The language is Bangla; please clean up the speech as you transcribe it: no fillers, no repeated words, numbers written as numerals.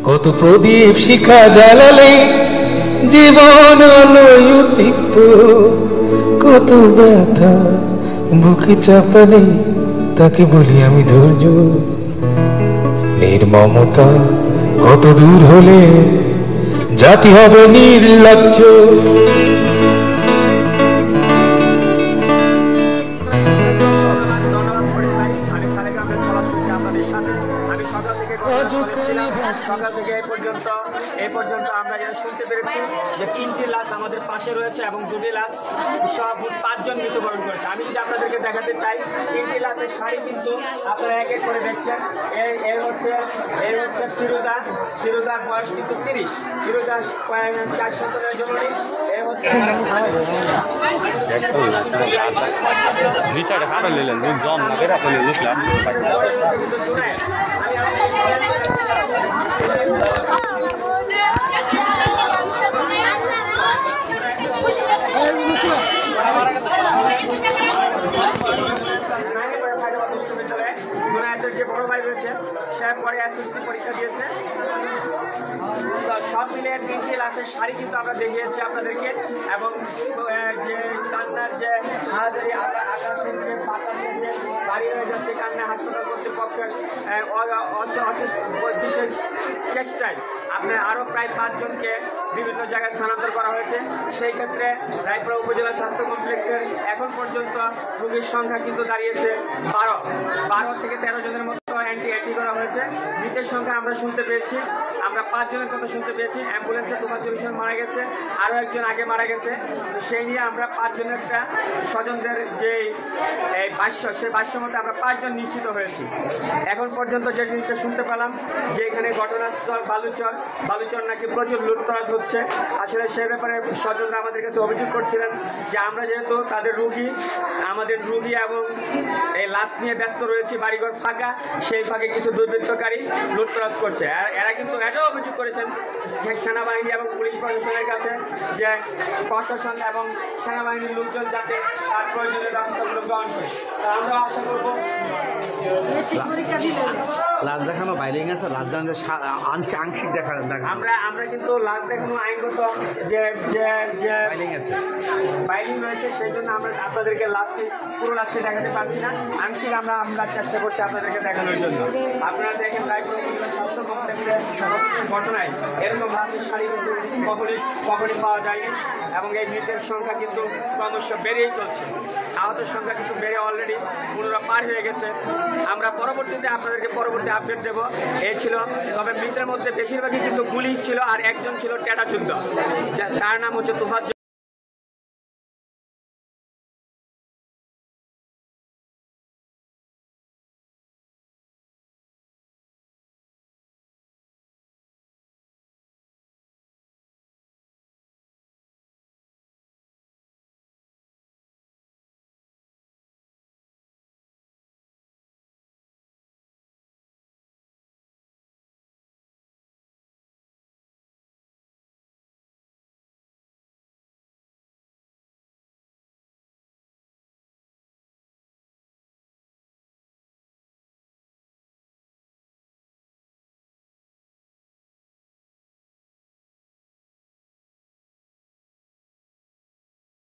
কত প্রদীপ শিখা জ্বালালে জীবন হলো উদ্দীপ্ত, কত ব্যথা বুকে চাপালে তাকে বলি আমি ধৈর্য। নির্মমতা কত দূর হলে জাতি হবে নির্লজ্জ। সকাল থেকে এই পর্যন্ত আমরা যেটা শুনতে পেরেছি যে 3টি লাশ আমাদের পাশে রয়েছে এবং 2টি লাশ সব 5 জন মৃত্যুবরণ করেছে। আমি যদি আপনাদেরকে দেখাতে চাই 3টি লাশের শাড়ি কিন্তু আপনারা এক এক করে দেখছেন। এই হচ্ছে ফিরোজার বয়স কিন্তু 30, ফিরোজা 4 সন্তানের জননী। এই হচ্ছে কিন্তু শুনে যে বড় ভাই রয়েছে সে পরে এসএসসি পরীক্ষা দিয়েছে। সব মিলে 3টি লাশের শাড়ি কিন্তু আমরা দেখিয়েছি আপনাদেরকে, এবং যে কান্নার যে হাজারি আকাশের যে বাতাসের যে বাড়ি হয়ে যাচ্ছে কান্না, হাসপাতাল কর্তৃপক্ষের বিশেষ চেষ্টায় আপনার আরও প্রায় 5 জনকে বিভিন্ন জায়গায় স্থানান্তর করা হয়েছে। সেই ক্ষেত্রে রায়পুরা উপজেলা স্বাস্থ্য কমপ্লেক্সের এখন পর্যন্ত রোগীর সংখ্যা কিন্তু দাঁড়িয়েছে 12 থেকে 13 জনের মতো অ্যান্টি করা হয়েছে। মৃতের সংখ্যা আমরা শুনতে পেয়েছি, আমরা 5 জনের কথা শুনতে পেয়েছি। অ্যাম্বুলেন্সে তোফাজ্জল হোসেন মারা গেছে, আরও একজন আগে মারা গেছে। সেই নিয়ে আমরা 5 জনের একটা স্বজনদের যে ভাষ্য, সেই ভাষ্য মতো আমরা 5 জন নিশ্চিত হয়েছি। এখন পর্যন্ত যে জিনিসটা শুনতে পেলাম যে এখানে ঘটনাস্থল বালুচর নাকি প্রচুর লুটতরাজ হচ্ছে। আসলে সে ব্যাপারে স্বজনরা আমাদের কাছে অভিযোগ করছিলেন যে আমরা যেহেতু আমাদের রুগী এবং এই লাশ নিয়ে ব্যস্ত রয়েছি, বাড়িঘর ফাঁকা, সেই ফাঁকে কিছু দুর্বৃত্তকারী লুটতরাজ করছে। আর এরা কিন্তু এটাও অভিযোগ করেছেন সেনাবাহিনী এবং পুলিশ প্রশাসনের কাছে যে প্রশাসন এবং সেনাবাহিনীর লোকজন যাতে তার প্রয়োজনীয় ব্যবস্থাগুলো গ্রহণ করে। তা আমরা আশা করবো লাশ দেখানো বাইলিং আছে, লাশ দেখানো আংশিক দেখা আমরা কিন্তু লাশ দেখানো আইনগত যে বাইলিং রয়েছে, সেই জন্য আমরা আপনাদেরকে পুরো লাশটি দেখাতে পারছি না। আংশিক আমরা চেষ্টা করছি আপনাদেরকে দেখানোর জন্য। আপনারা দেখেন রায়পুরা উপজেলা স্বাস্থ্য কমপ্লেক্সের ঘটনায় এরকম লাশের শাড়ি কিন্তু কখনই পাওয়া যায়নি, এবং এই মৃতের সংখ্যা কিন্তু ক্রমশ বেড়েই চলছে। আহতের সংখ্যা কিন্তু বেড়ে অলরেডি 15 পার হয়ে গেছে। আমরা পরবর্তীতে আপনাদেরকে পরবর্তী আপডেট দেবো। এই ছিল, তবে মৃতের মধ্যে বেশিরভাগই কিন্তু গুলি ছিল, আর একজন ছিল টেটাযুদ্ধ, তার নাম হচ্ছে তোফাজ্জল।